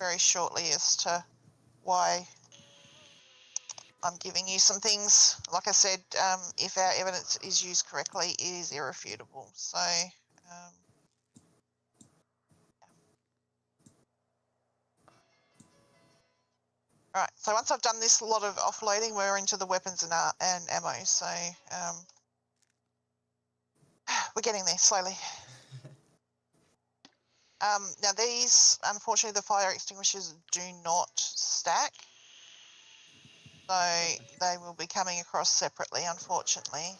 very shortly as to why I'm giving you some things. Like I said, if our evidence is used correctly, it is irrefutable. So, right. So once I've done this lot of offloading, we're into the weapons and ammo. So we're getting there slowly. Now these, unfortunately, the fire extinguishers do not stack. So they will be coming across separately, unfortunately.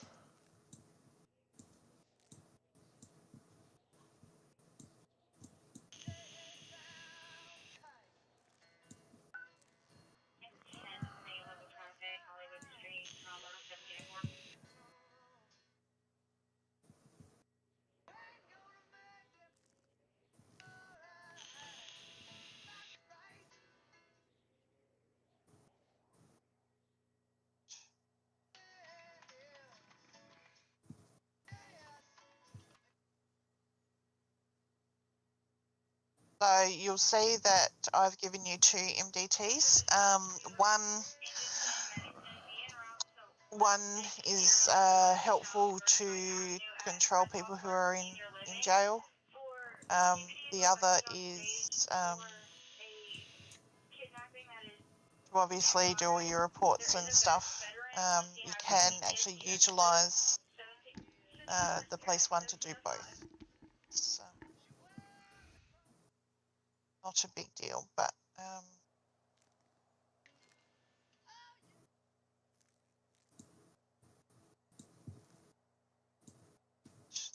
So you'll see that I've given you 2 MDTs. One is helpful to control people who are in jail. The other is to obviously do all your reports and stuff. You can actually utilise the police one to do both. It's not a big deal, but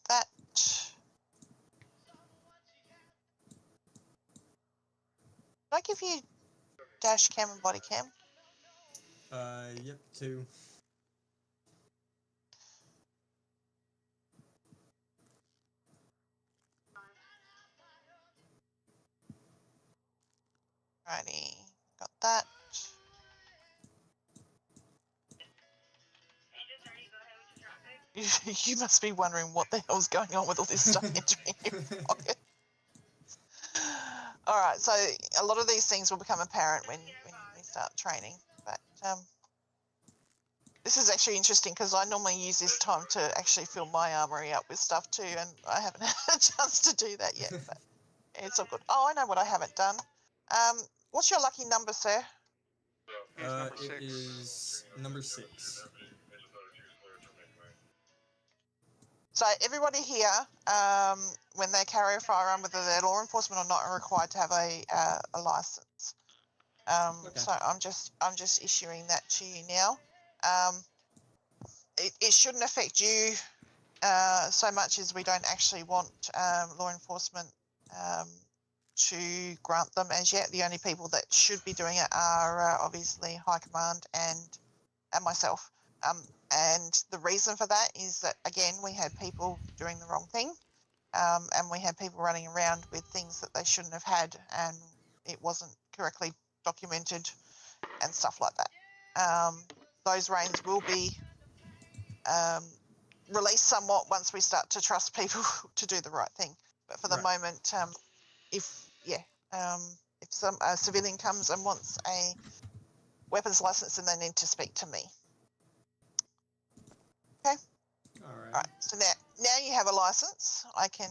that. Did I give you dash cam and body cam? Yep, 2. Righty, got that. You must be wondering what the hell's going on with all this stuff entering your pocket. All right, so a lot of these things will become apparent when we start training, but this is actually interesting because I normally use this time to actually fill my armory up with stuff too, and I haven't had a chance to do that yet, but it's all good. Oh, I know what I haven't done. What's your lucky number, sir? It is number 6. So everybody here, when they carry a firearm, whether they're law enforcement or not, are required to have a license. Okay. So I'm just issuing that to you now. It shouldn't affect you so much as we don't actually want law enforcement to grant them as yet. The only people that should be doing it are obviously High Command and myself. And the reason for that is that, again, we had people doing the wrong thing, and we had people running around with things that they shouldn't have had, and it wasn't correctly documented and stuff like that. Those reins will be released somewhat once we start to trust people to do the right thing. But for the moment, if some civilian comes and wants a weapons license, then they need to speak to me. Okay. All right. So now you have a license. I can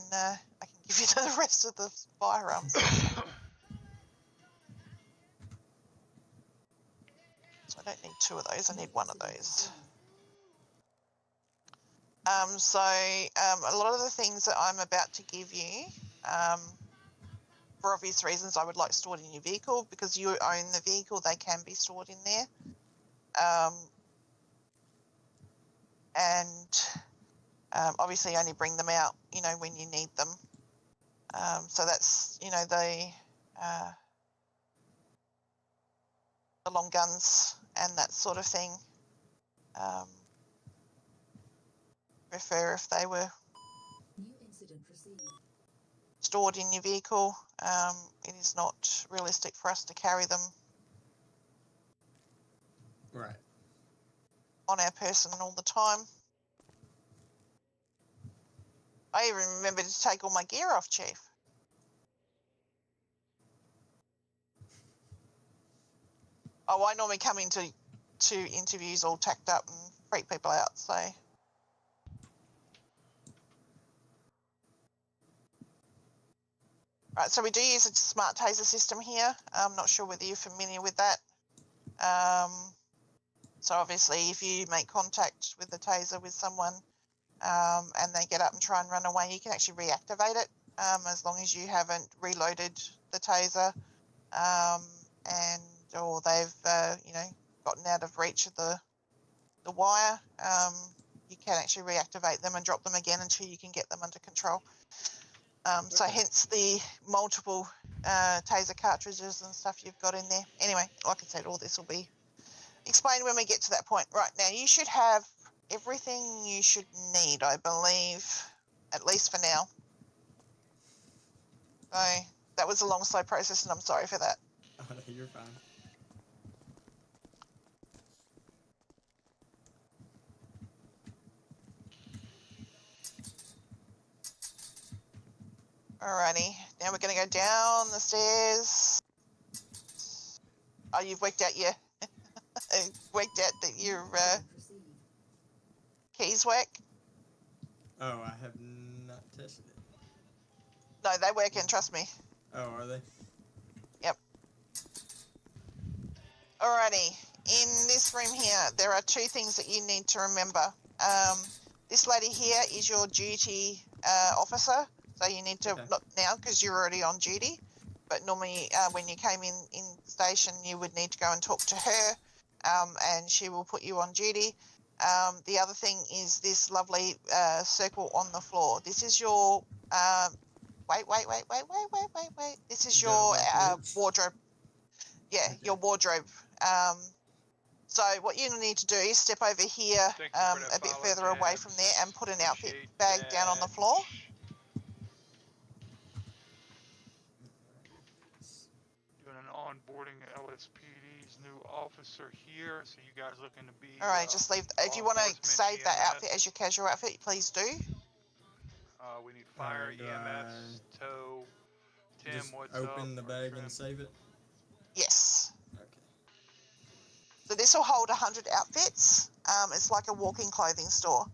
give you the rest of the firearms. So I don't need 2 of those. I need 1 of those. So a lot of the things that I'm about to give you, for obvious reasons, I would like stored in your vehicle because you own the vehicle. They can be stored in there, and obviously only bring them out, when you need them. So that's, the long guns and that sort of thing. Prefer if they were stored in your vehicle. It is not realistic for us to carry them on our person all the time. I even remember to take all my gear off, Chief. Oh, I normally come into interviews all tacked up and freak people out, so. Right, so we do use a smart taser system here. I'm not sure whether you're familiar with that. So obviously if you make contact with the taser with someone and they get up and try and run away, you can actually reactivate it as long as you haven't reloaded the taser or they've gotten out of reach of the wire. You can actually reactivate them and drop them again until you can get them under control. So hence the multiple taser cartridges and stuff you've got in there. Anyway, like I said, all this will be explained when we get to that point. Right, now you should have everything you should need, I believe, at least for now. So that was a long, slow process, and I'm sorry for that. Oh, no, you're fine. Alrighty, now we're going to go down the stairs. Oh, you've worked out that your keys work? Oh, I have not tested it. No, they work in, trust me. Oh, are they? Yep. Alrighty, in this room here, there are two things that you need to remember. This lady here is your duty officer, so you need to, not now because you're already on duty, but normally when you came in station, you would need to go and talk to her, and she will put you on duty. The other thing is this lovely circle on the floor. This is your, wait. This is your wardrobe. Yeah, okay. Your wardrobe. So what you need to do is step over here a bit further away from there and put an outfit bag down on the floor. Doing an onboarding LSPD's new officer here. So you guys looking to be... All right, just leave. If you want to save that outfit as your casual outfit, please do. We need fire, EMS, tow. Tim, just what's open the bag and save it? Yes. Okay. So this will hold 100 outfits. It's like a walk-in clothing store.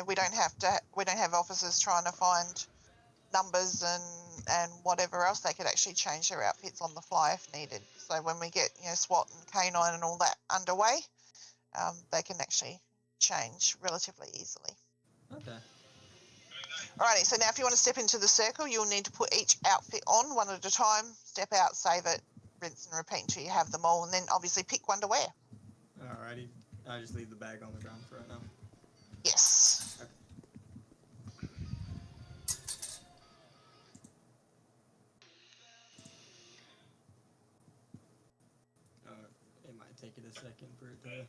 We don't have officers trying to find numbers and whatever else. They could actually change their outfits on the fly if needed. So when we get SWAT and K9 and all that underway, they can actually change relatively easily. Okay. Alrighty, so now if you want to step into the circle, you'll need to put each outfit on one at a time, step out, save it, rinse and repeat until you have them all, and then obviously pick one to wear. Alrighty, I just leave the bag on the ground for right now. Yes. Okay. It might take it a second for it to...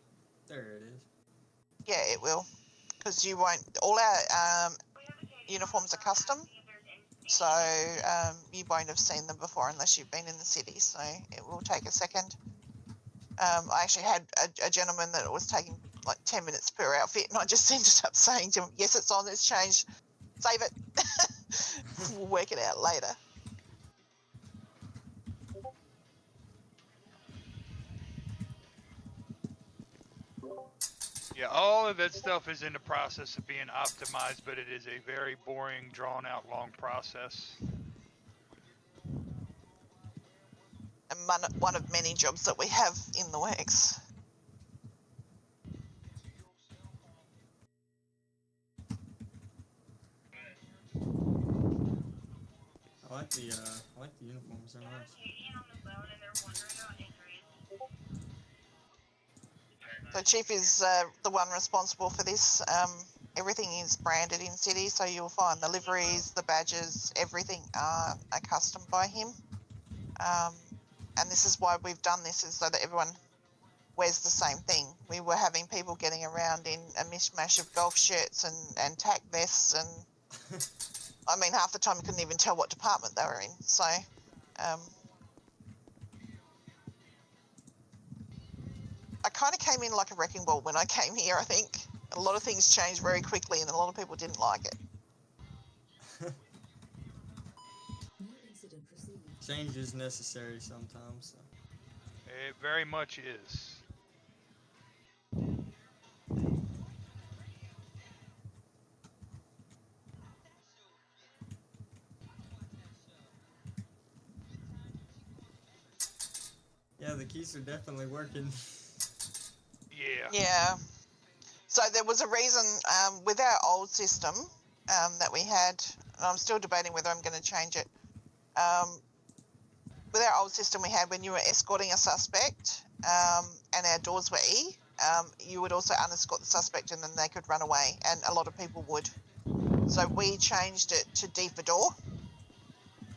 There it is. Yeah, it will, because you won't... All our uniforms are custom, so you won't have seen them before unless you've been in the city, so it will take a second. I actually had a gentleman that was taking like 10 minutes per outfit, and I just ended up saying to him, yes, it's on, it's changed, save it. We'll work it out later. Yeah, all of that stuff is in the process of being optimized, but it is a very boring, drawn-out, long process. And one of many jobs that we have in the works. I like the uniforms, they're nice. So Chief is the one responsible for this. Everything is branded in city, so you'll find the liveries, the badges, everything are custom by him. And this is why we've done this, is so that everyone wears the same thing. We were having people getting around in a mishmash of golf shirts and tack vests, and I mean, half the time you couldn't even tell what department they were in. So, I kind of came in like a wrecking ball when I came here, I think. A lot of things changed very quickly and a lot of people didn't like it. Change is necessary sometimes. So. It very much is. Yeah, the keys are definitely working. Yeah. Yeah. So there was a reason with our old system that we had, and I'm still debating whether I'm going to change it. With our old system we had, when you were escorting a suspect and our doors were E, you would also unescort the suspect and then they could run away, and a lot of people would. So we changed it to D for door.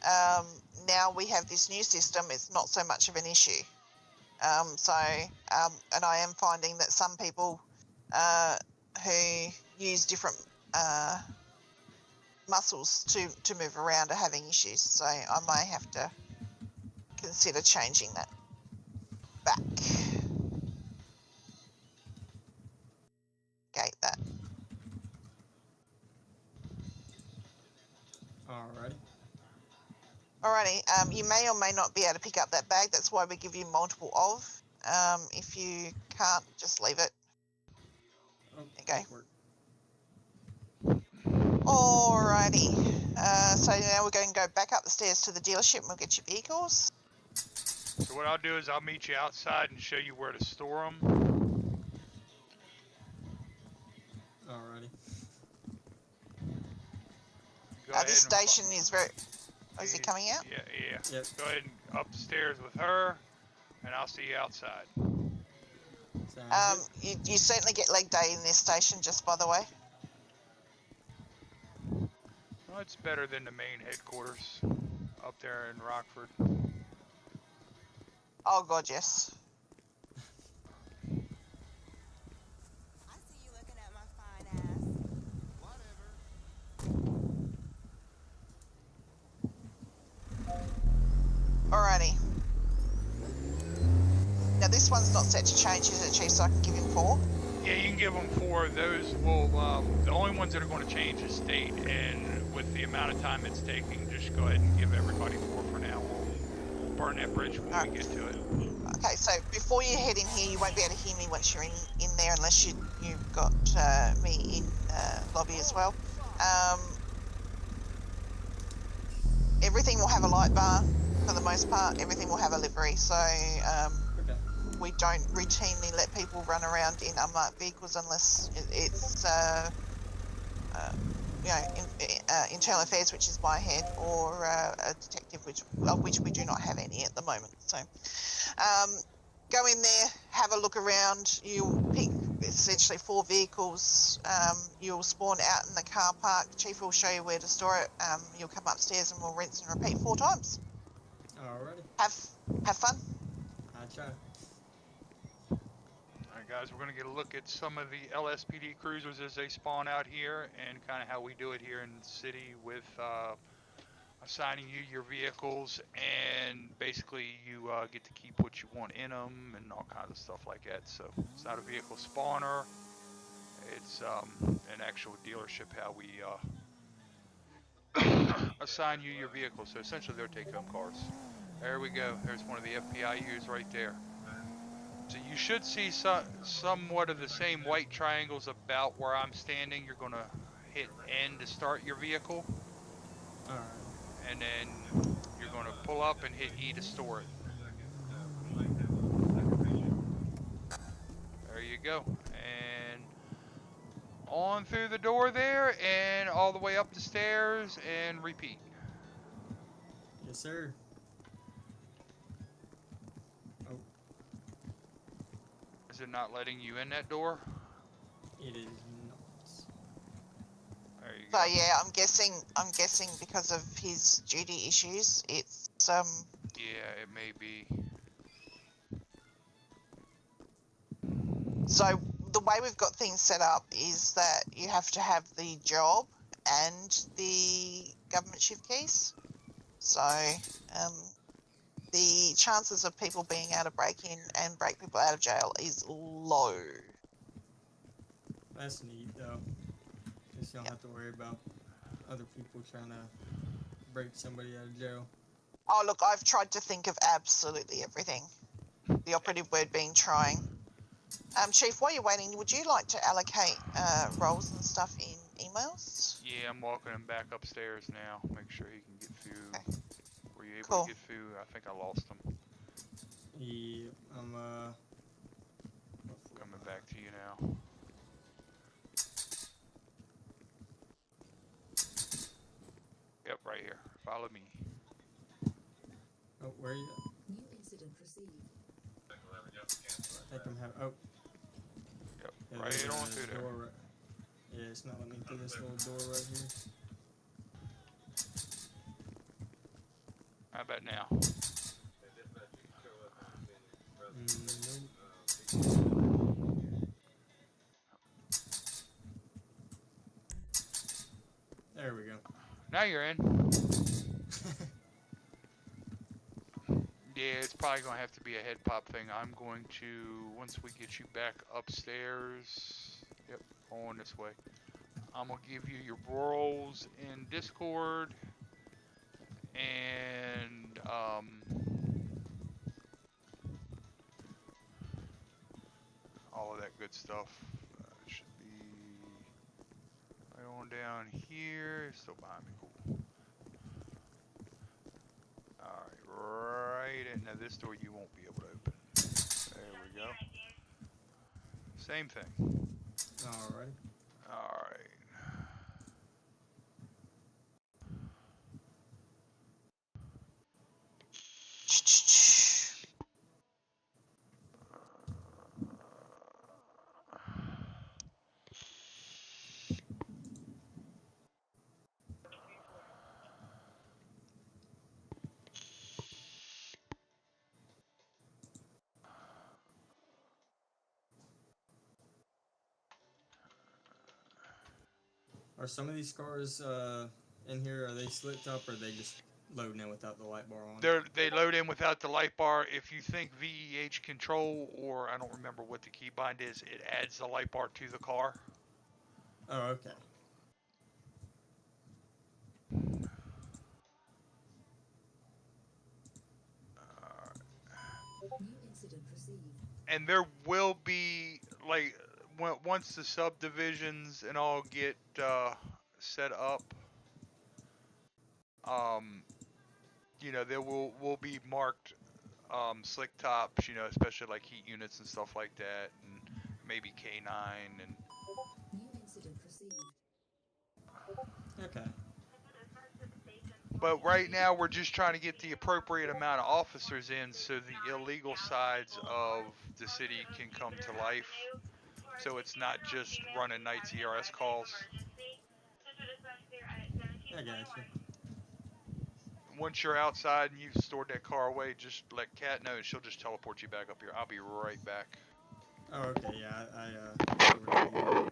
Now we have this new system. It's not so much of an issue. And I am finding that some people who use different muscles to move around are having issues. So I may have to consider changing that back. Gate that. Alrighty. Alrighty. You may or may not be able to pick up that bag. That's why we give you multiple of. If you can't, just leave it. Oh, Okay. work. Alrighty. So now we're going to go back up the stairs to the dealership and we'll get your vehicles. So what I'll do is I'll meet you outside and show you where to store them. Alrighty. Go ahead This and station is very... Oh, is he coming out? Yeah. Yep. Go ahead and up the stairs with her, and I'll see you outside. Sounds good. You certainly get leg day in this station, just by the way. Well, it's better than the main headquarters up there in Rockford. Oh, God, yes. I see you looking at my fine ass. Whatever. Alrighty. Now, this one's not set to change, is it, Chief? So I can give him 4? Yeah, you can give them 4. Those will, the only ones that are going to change is state, and with the amount of time it's taking, just go ahead and give everybody 4 for now. We'll burn that bridge when we get to it. Okay, so before you head in here, you won't be able to hear me once you're in there unless you've got me in lobby as well. Everything will have a light bar for the most part. Everything will have a livery, so we don't routinely let people run around in unmarked vehicles unless it's internal affairs, which is my head, or a detective, of which we do not have any at the moment. So go in there, have a look around. You'll pick essentially 4 vehicles. You'll spawn out in the car park. Chief will show you where to store it. You'll come upstairs and we'll rinse and repeat 4 times. Alrighty. Have fun. I try. Alright guys, we're going to get a look at some of the LSPD cruisers as they spawn out here, and kind of how we do it here in the city with assigning you your vehicles, and basically you get to keep what you want in them and all kinds of stuff like that. So it's not a vehicle spawner, it's an actual dealership how we assign you your vehicle. So essentially they're take-home cars. There we go. There's one of the FPIUs right there. So you should see somewhat of the same white triangles about where I'm standing. You're going to hit N to start your vehicle. Alright. And then you're going to pull up and hit E to store it. There you go. And on through the door there and all the way up the stairs and repeat. Yes, sir. Oh, Is it not letting you in that door? it is not. There you So go. yeah, I'm guessing because of his duty issues, it's Yeah, it may be. So the way we've got things set up is that you have to have the job and the government shift keys. So the chances of people being able to break in and break people out of jail is low. That's neat, though. Just don't have to worry about other people trying to break somebody out of jail. Oh, look, I've tried to think of absolutely everything. The operative word being trying. Chief, while you're waiting, would you like to allocate roles and stuff in emails? Yeah, I'm walking him back upstairs now. Make sure he can get through. Okay. Were you able Cool. to get through? I think I lost him. Yeah, I'm Coming back to you now. Yep, right here. Follow me. Oh, where are you? New incident received. Take them have. Oh, Yep, yeah, right there's a on through there. door right. Yeah, it's not letting me through this little door right here. How about now? Nope. There we go. Now you're in. Yeah, it's probably going to have to be a head pop thing. I'm going to, once we get you back upstairs, yep, on this way. I'm going to give you your roles in Discord and, all of that good stuff. Should be right on down here. Still behind me, cool. Alright, right in now this door you won't be able to open. There we go. Same thing. Alright. Alright. Are some of these cars in here? Are they slit top or are they just loading in without the light bar on? They load in without the light bar. If you think VEH control, or I don't remember what the keybind is, it adds the light bar to the car. Oh, okay. New incident received. And there will be, like, once the subdivisions and all get set up, you know, there will be marked slick tops, you know, especially like heat units and stuff like that, and maybe K9 and. New incident received. Okay. But right now we're just trying to get the appropriate amount of officers in so the illegal sides of the city can come to life. So it's not just running nights ERS calls. I got you. Once you're outside and you've stored that car away, just let Kat know and she'll just teleport you back up here. I'll be right back. Oh, okay. Yeah, I stored it here.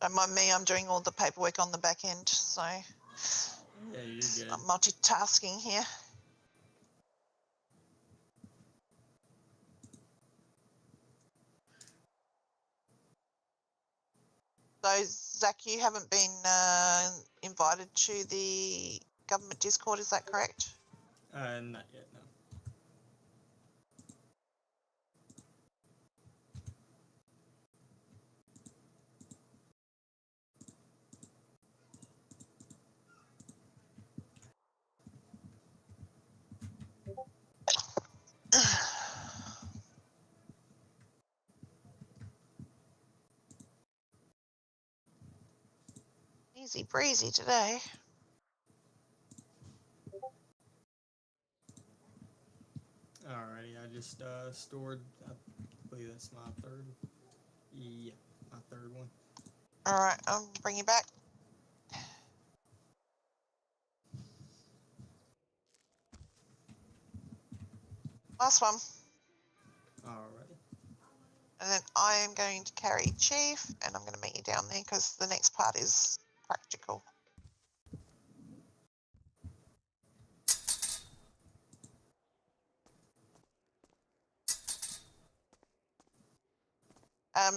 Don't mind me, I'm doing all the paperwork on the back end, so Yeah, you're good. I'm multitasking here. So, Zach, you haven't been invited to the government Discord, is that correct? Not yet, no. Easy breezy today. Alrighty, I just stored. I believe that's my third. Yeah, my third one. All right, I'll bring you back. Last one. Alrighty. And then I am going to carry Chief, and I'm going to meet you down there because the next part is practical.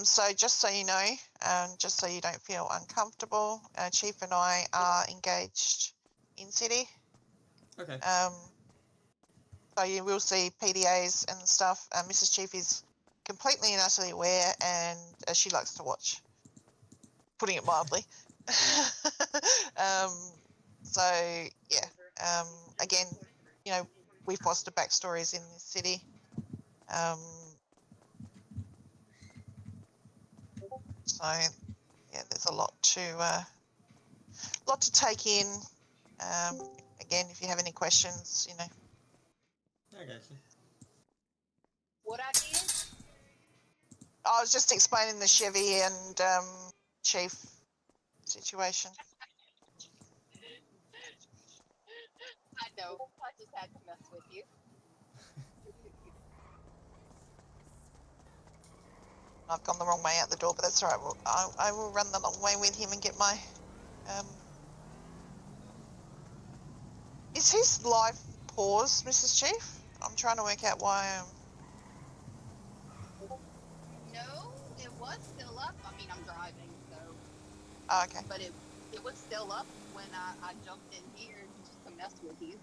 So just so you know, just so you don't feel uncomfortable, Chief and I are engaged in city. Okay. So you will see PDAs and stuff. Mrs. Chief is completely and utterly aware, and she likes to watch, putting it mildly. So yeah, again, you know, we foster backstories in this city. So yeah, there's a lot to take in. Again, if you have any questions, you know. I got you. What I did? I was just explaining the Chevy and Chief situation. I know. I just had to mess with you. I've gone the wrong way out the door, but that's all right. I will run the long way with him and get my. Is his life paused, Mrs. Chief? I'm trying to work out why. No, it was still up. I mean, I'm driving, so. Oh, okay. But it was still up when I jumped in here just to mess with you.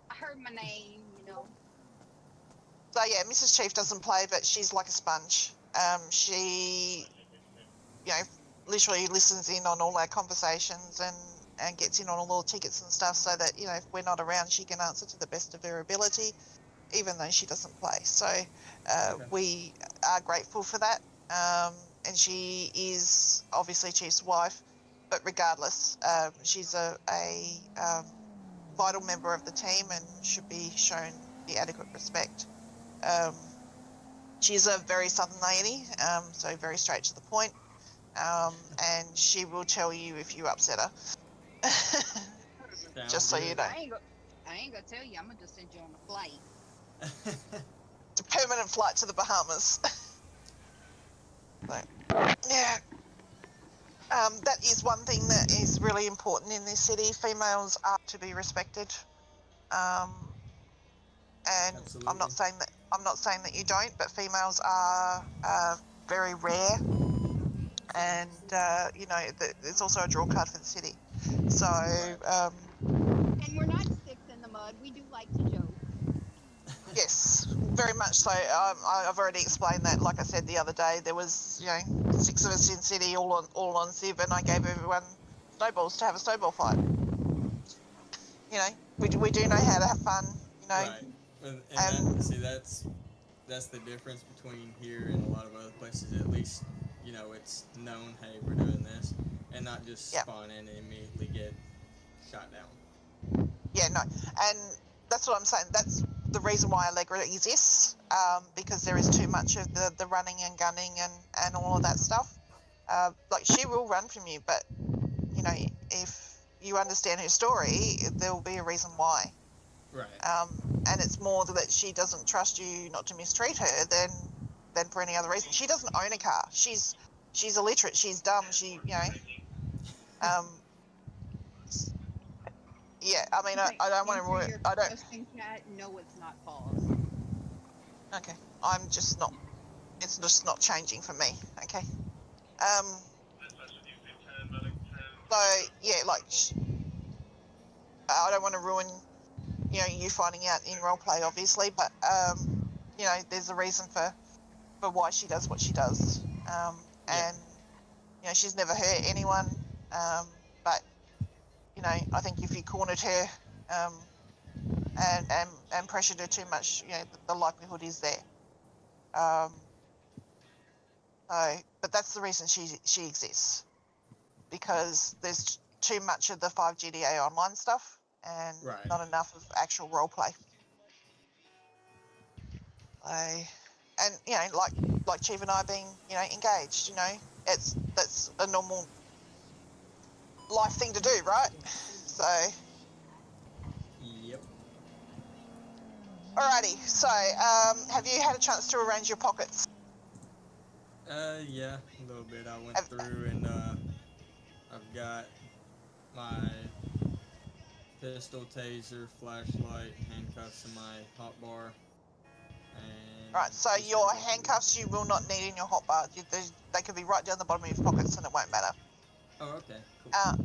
I heard my name, you know. So yeah, Mrs. Chief doesn't play, but she's like a sponge. She, you know, literally listens in on all our conversations and gets in on all the tickets and stuff, so that, you know, if we're not around, she can answer to the best of her ability, even though she doesn't play. So Okay. we are grateful for that. And she is obviously Chief's wife, but regardless, she's a vital member of the team and should be shown the adequate respect. She's a very southern lady, so very straight to the point, and she will tell you if you upset her. Sounds Just so you good. know. I ain't gonna tell you. I'm gonna just send you on a flight. It's a permanent flight to the Bahamas. So, yeah. That is one thing that is really important in this city. Females are to be respected. And Absolutely. I'm not saying that you don't, but females are very rare, and you know, it's also a draw card for the city. So Right. And we're not sticks in the mud. We do like to joke. yes, very much so. I've already explained that. Like I said the other day, there was, you know, 6 of us in city, all on Civ, and I gave everyone snowballs to have a snowball fight. You know, we do know how to have fun. You know, Right. And that's the difference between here and a lot of other places. At least, you know, it's known, hey, we're doing this, and not just Yeah. spawn in and immediately get shot down. Yeah, no, and that's what I'm saying. That's the reason why Allegra exists, because there is too much of the running and gunning and all of that stuff. Like, she will run from you, but, you know, if you understand her story, there will be a reason why. Right. And it's more that she doesn't trust you not to mistreat her than for any other reason. She doesn't own a car. She's illiterate. She's dumb. She, you know, yeah. I mean, Okay, I don't want answer to. your I don't. question, Kat. No, it's not pause. Okay. I'm just not. It's just not changing for me. Okay. So yeah, like, I don't want to ruin, you know, you finding out in roleplay, obviously, but you know, there's a reason for why she does what she does. Yeah. And you know, she's never hurt anyone. But you know, I think if you cornered her, and pressured her too much, you know, the likelihood is there. So, but that's the reason she exists, because there's too much of the 5GDA online stuff and Right. not enough of actual role play. And you know, like Chief and I being, you know, engaged, you know, that's a normal life thing to do, right? So, Yep. alrighty. So, have you had a chance to arrange your pockets? Yeah, a little bit. I went Have- through and I've got my pistol, taser, flashlight, handcuffs, and my hot bar. And Right, so just your gotta go through. handcuffs you will not need in your hotbar. They could be right down the bottom of your pockets and it won't matter. Oh, okay, cool. Uh,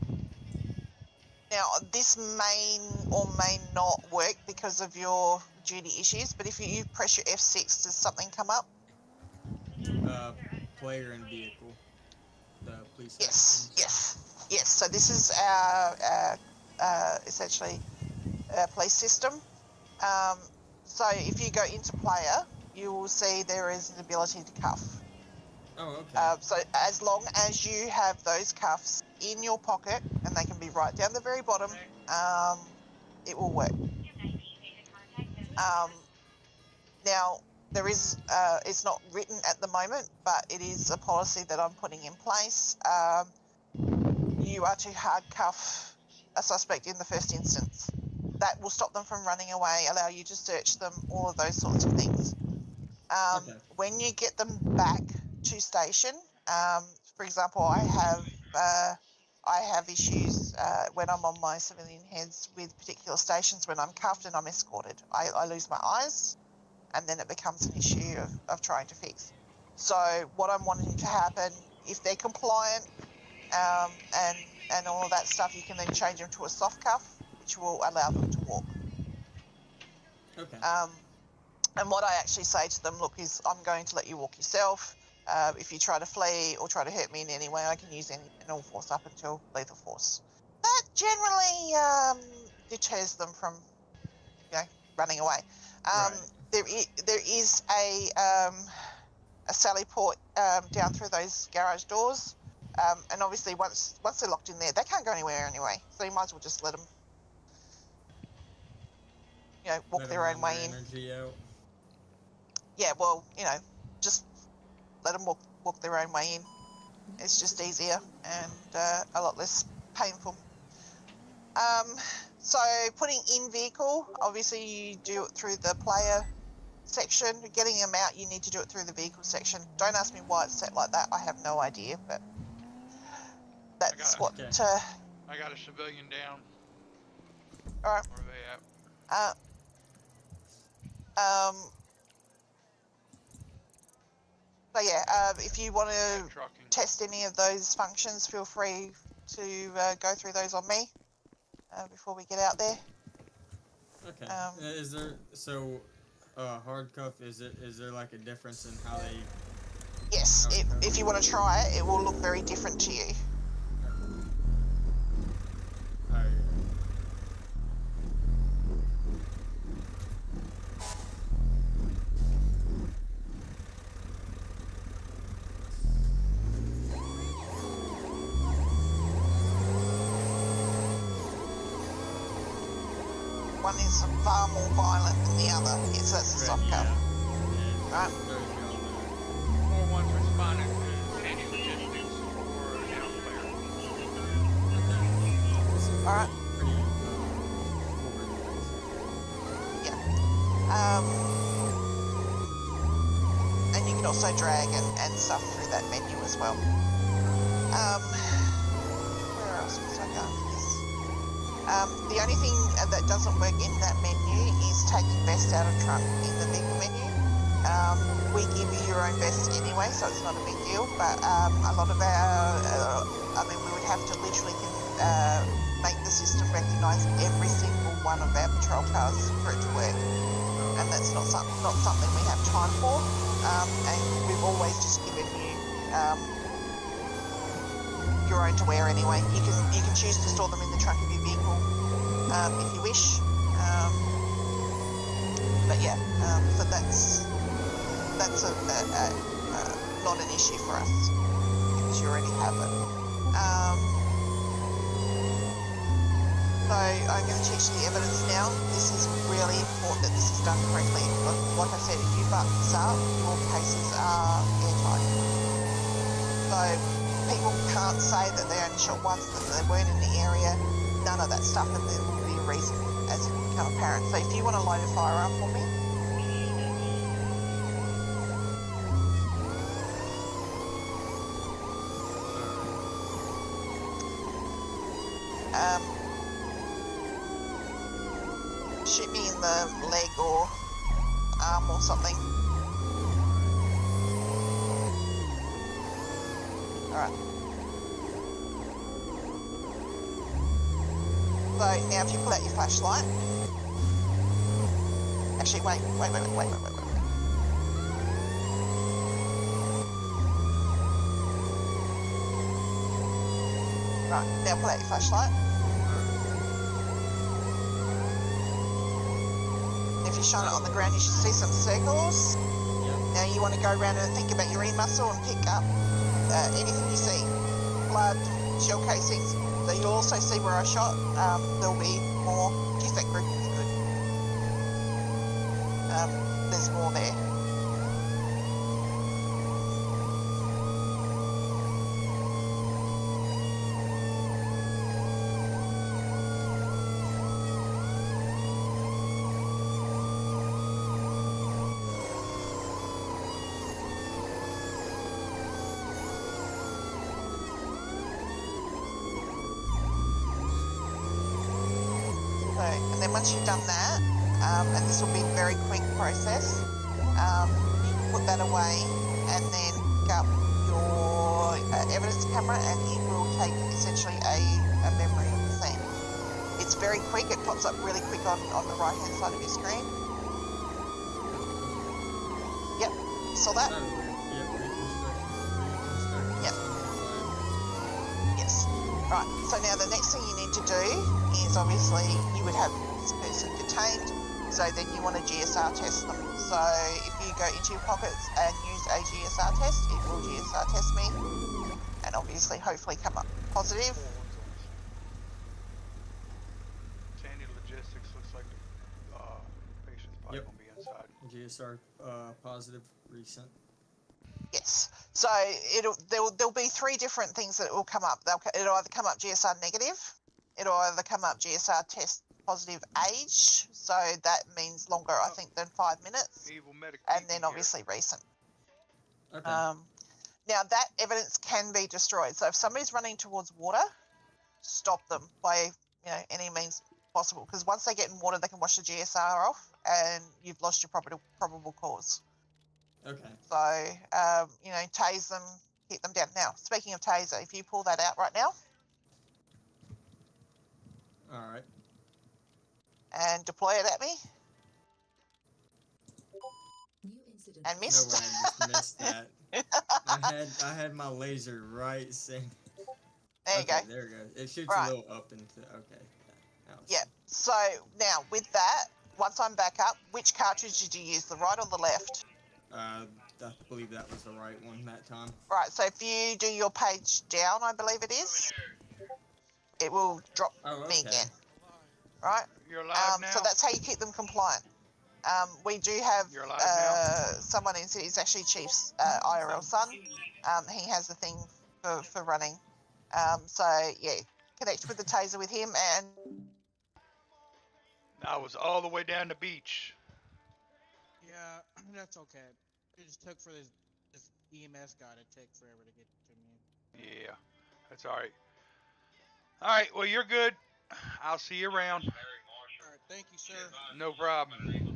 Now, this may or may not work because of your duty issues, but if you press your F6, does something come up? Player and vehicle. The police Yes, actions. yes. So this is our essentially police system. Um, so if you go into player, you will see there is an ability to cuff. Oh, okay. So as long as you have those cuffs in your pocket, and they can be right down the very bottom, it will work. Now, there is, it's not written at the moment, but it is a policy that I'm putting in place. You are to hard cuff a suspect in the first instance. That will stop them from running away, allow you to search them, all of those sorts of things. Okay. When you get them back to station, for example, I have issues when I'm on my civilian heads with particular stations when I'm cuffed and I'm escorted. I lose my eyes, and then it becomes an issue of trying to fix. So what I'm wanting to happen, if they're compliant and all of that stuff, you can then change them to a soft cuff, which will allow them to walk. Okay. And what I actually say to them, look, is I'm going to let you walk yourself. If you try to flee or try to hurt me in any way, I can use any and all force up until lethal force. That generally deters them from, running away. Right. There is a sally port down through those garage doors, and obviously once they're locked in there, they can't go anywhere anyway. So you might as well just let them, walk Let their them own run way their in. energy out. Yeah, well, just let them walk their own way in. It's just easier and a lot less painful. So putting in vehicle, obviously you do it through the player section. Getting them out, you need to do it through the vehicle section. Don't ask me why it's set like that. I have no idea, but that's what. Okay. I got a civilian down. All right. Where are they at? So yeah, if you want to Trucking. test any of those functions, feel free to go through those on me before we get out there. Okay. Is there hard cuff? Is there like a difference in how they? Yes, if you want to try it, it will look very different to you. Oh, yeah. One is far more violent than the other. Yes, that's a soft cuff. Right. Or one's responding to any logistics or elsewhere. All right. Yeah. And you can also drag and stuff through that menu as well. Where else was I going with this? The only thing that doesn't work in that menu is taking vest out of trunk in the vehicle menu. We give you your own vest anyway, so it's not a big deal, but a lot of our, we would have to literally make the system recognise every single one of our patrol cars for it to work, and that's not something we have time for, and we've always just given you your own to wear anyway. You can choose to store them in the trunk of your vehicle if you wish, but yeah, so that's not an issue for us because you already have it. So I'm going to teach the evidence now. This is really important that this is done correctly. Like I said, if you button this up, your cases are airtight. So people can't say that they only shot once, that they weren't in the area. None of that stuff, and there will be a reason as it become apparent. So if you want to load a firearm for me. shoot me in the leg or arm or something. Alright. So now if you pull out your flashlight. Actually, wait. Right, now pull out your flashlight. If you shine it on the ground, you should see some circles. Yep. Now you want to go around and think about your E-muscle and pick up anything you see. Blood, shell casings. So you'll also see where I shot. There'll be more. Geez, that group is good. There's more there. And then once you've done that, and this will be a very quick process, you put that away and then pick up your evidence camera and it will take essentially a memory of the scene. It's very quick, it pops up really quick on the right hand side of your screen. Yep, you saw that? Yep. Yes. Right, so now the next thing you need to do is obviously you would have this person detained, so then you want to GSR test them. So if you go into your pockets and use a GSR test, it will GSR test me and obviously hopefully come up positive. Sandy Logistics looks like the patient's probably Yep. going to be inside. GSR positive recent. Yes. So there'll be three different things that will come up. It'll either come up GSR negative, it'll either come up GSR test positive age, so that means longer I think than 5 minutes, Evil medic and then here. obviously recent. Okay. Now that evidence can be destroyed. So if somebody's running towards water, stop them by any means possible, because once they get in water they can wash the GSR off and you've lost your probable cause. Okay. So, tase them, keep them down. Now, speaking of taser, if you pull that out right now All right. and deploy it at me New incident. and No missed. way, I just missed that. I had my laser right saying. There you go. There it goes. It shoots Right. a little up into. Okay. Now it's- Yeah. So now with that, once I'm back up, which cartridge did you use, the right or the left? I believe that was the right one that time. Right. So if you do your page down, I believe it is, it will drop Oh, me okay. again. Right. You're alive now? So that's how you keep them compliant. We do have You're alive now? someone in city, he's actually Chief's IRL son. He has the thing for running. So yeah, connect with the taser with him and I was all the way down the beach. Yeah, that's okay. It just took for this EMS guy to take forever to get to me. Yeah, that's all right. All right, well, you're good. I'll see you around. All right, thank you, sir. No problem.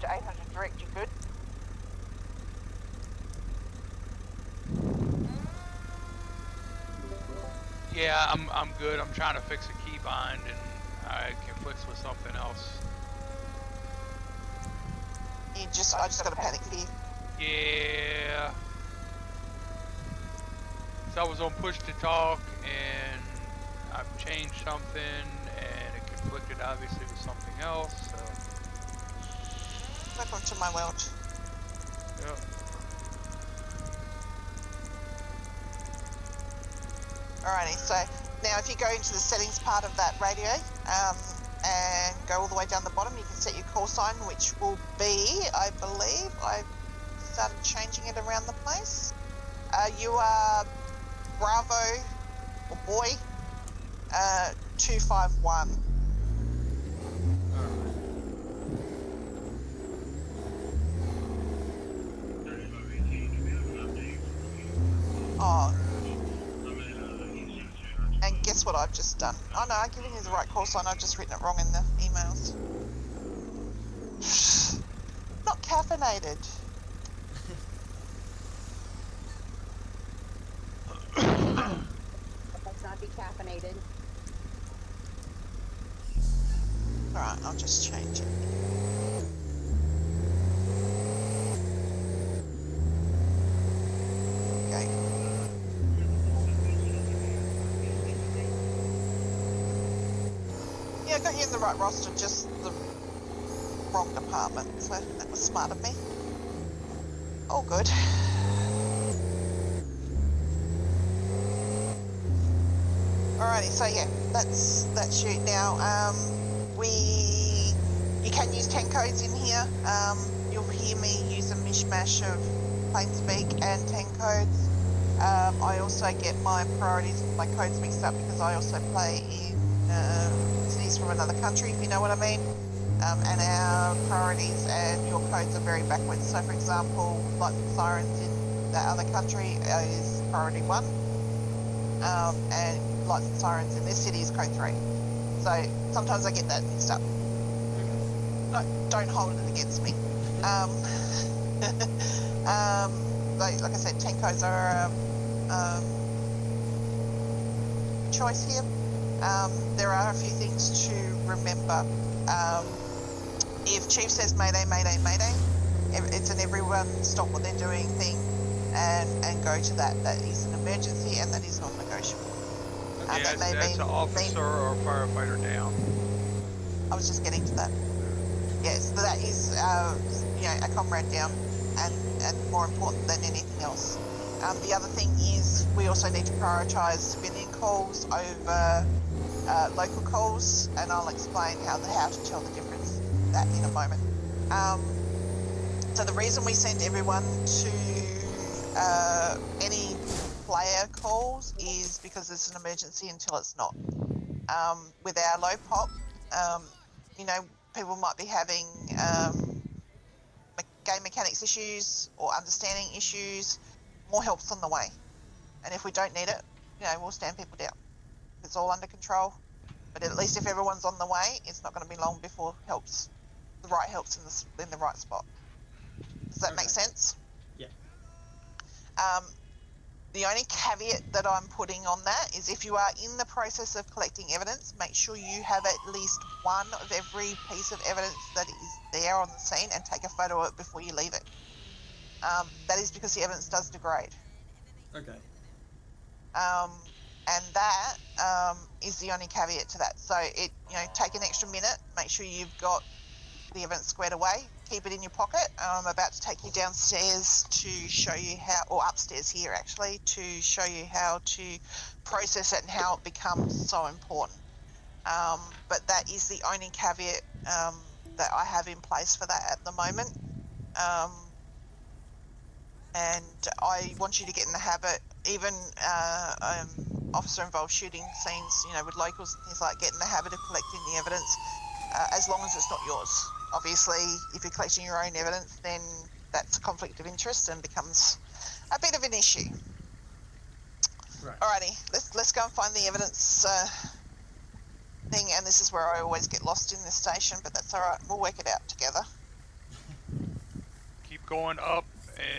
to 800 direct, you good? Yeah, I'm good. I'm trying to fix a key bind, and I conflicts with something else. I just got a panic here. Yeah. So I was on push to talk, and I've changed something, and it conflicted obviously with something else. So. Welcome to my world. Yep. Alrighty, so now if you go into the settings part of that radio and go all the way down the bottom, you can set your call sign, which will be, I believe, I started changing it around the place. You are Bravo, or boy, 251. Oh, and guess what I've just done? Oh no, I'm giving you the right call sign. I've just written it wrong in the emails. Not caffeinated. Let's not be caffeinated. Alright, I'll just change it. Okay. Yeah, I got you in the right roster, just the wrong department, so that was smart of me. All good. Alrighty, so yeah, that's you. Now, you can use 10 codes in here. You'll hear me use a mishmash of plain speak and 10 codes. I also get my priorities, my codes mixed up because I also play in cities from another country, if you know what I mean. And our priorities and your codes are very backwards. So, for example, lights and sirens in that other country is priority 1, and lights and sirens in this city is code 3. So sometimes I get that mixed up. Don't hold it against me. Like I said, 10 codes are choice here. There are a few things to remember. If Chief says Mayday, Mayday, Mayday, it's an everyone stop what they're doing thing and go to that. That is an emergency and that is non-negotiable. Yeah, that's an officer or a firefighter down. I was just getting to that. Yes, that is a comrade down and more important than anything else. The other thing is we also need to prioritise civilian calls over local calls, and I'll explain how to tell the difference that in a moment. So the reason we send everyone to any player calls is because it's an emergency until it's not. With our low pop, people might be having game mechanics issues or understanding issues. More help's on the way, and if we don't need it, we'll stand people down. It's all under control. But at least if everyone's on the way, it's not going to be long before the right help's in the right spot. Does that make sense? Yeah. The only caveat that I'm putting on that is if you are in the process of collecting evidence, make sure you have at least one of every piece of evidence that is there on the scene and take a photo of it before you leave it. That is because the evidence does degrade. Okay. And that is the only caveat to that. So take an extra minute, make sure you've got the evidence squared away, keep it in your pocket. I'm about to take you downstairs to show you how, or upstairs here actually, to show you how to process it and how it becomes so important. But that is the only caveat that I have in place for that at the moment. And I want you to get in the habit, even officer involved shooting scenes, with locals and things like, get in the habit of collecting the evidence as long as it's not yours. Obviously, if you're collecting your own evidence, then that's a conflict of interest and becomes a bit of an issue. Right. Alrighty, let's go and find the evidence thing, and this is where I always get lost in this station, but that's alright, we'll work it out together. Keep going up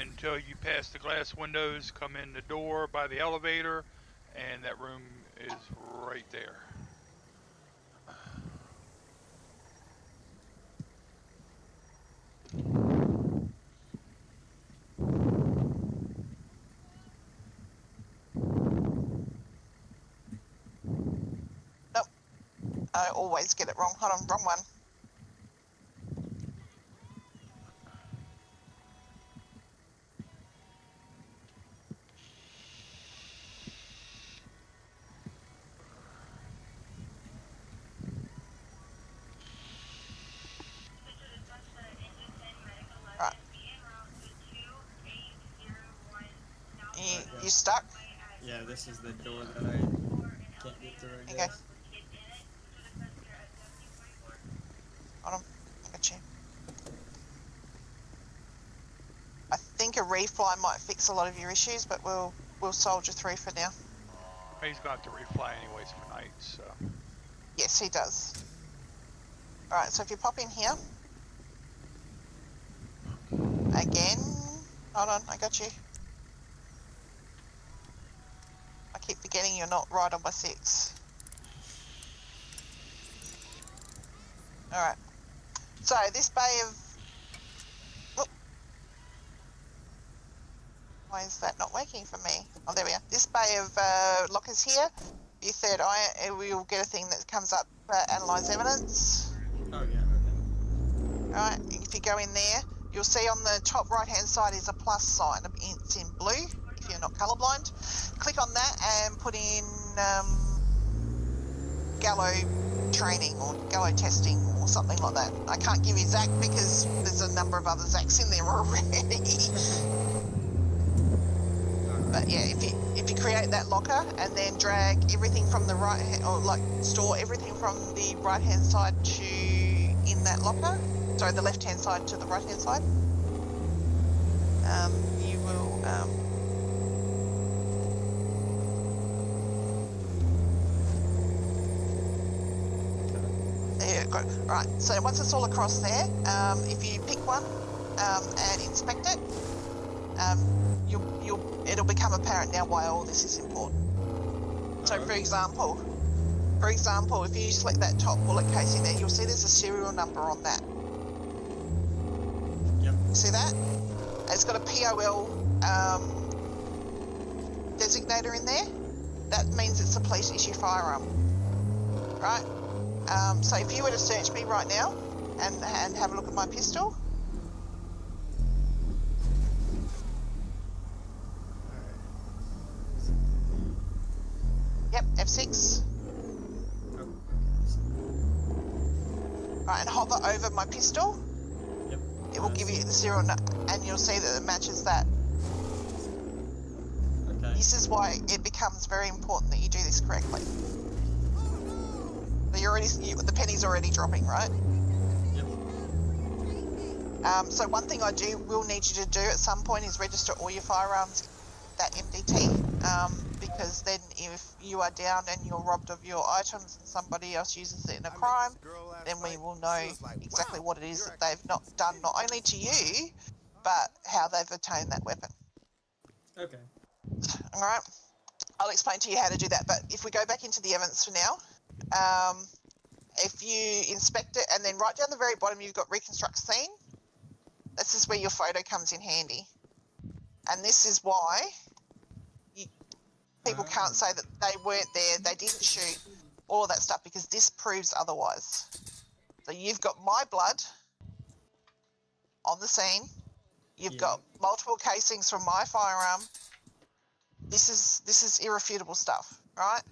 until you pass the glass windows, come in the door by the elevator, and that room is right there. Nope. I always get it wrong. Hold on, wrong one. Right. You stuck? Yeah, this is the door that I can't get through, I Okay. guess. Hold on. I got you. I think a refly might fix a lot of your issues, but we'll soldier through for now. He's going to have to refly anyways for night, so. Yes, he does. Alright, so if you pop in here. Again. Hold on, I got you. I keep forgetting you're not right on my 6. Alright. So this bay of... Whoop. Why is that not working for me? Oh, there we are. This bay of lockers here. Your third eye, we'll get a thing that comes up, analyse evidence. Oh, yeah, okay. Alright, if you go in there, you'll see on the top right hand side is a plus sign. It's in blue, if you're not colourblind. Click on that and put in Gallo training or Gallo testing or something like that. I can't give you Zach because there's a number of other Zachs in there already. But yeah, if you create that locker and then drag everything from the right hand, or like store everything from the right hand side to in that locker, sorry, the left hand side to the right hand side, you will there you go. Right, so once it's all across there, if you pick one and inspect it, it'll become apparent now why all this is important. So for example, if you select that top bullet casing there, you'll see there's a serial number on that. Yep. See that? It's got a POL designator in there. That means it's a police issue firearm, right? So if you were to search me right now and have a look at my pistol. Yep, F6. Right, and hover over my pistol. Yep. It will give you the serial and you'll see that it matches that. Okay. This is why it becomes very important that you do this correctly. So the penny's already dropping, right? Yep. So one thing I will need you to do at some point is register all your firearms that MDT, because then if you are down and you're robbed of your items and somebody else uses it in a crime, then we will know exactly what it is that they've not done, not only to you, but how they've obtained that weapon. Okay. All right, I'll explain to you how to do that. But if we go back into the evidence for now, if you inspect it and then right down the very bottom you've got reconstruct scene. This is where your photo comes in handy, and this is why people can't say that they weren't there, they didn't shoot, all of that stuff, because this proves otherwise. So you've got my blood on the scene, you've got multiple casings from my firearm. This is irrefutable stuff, right?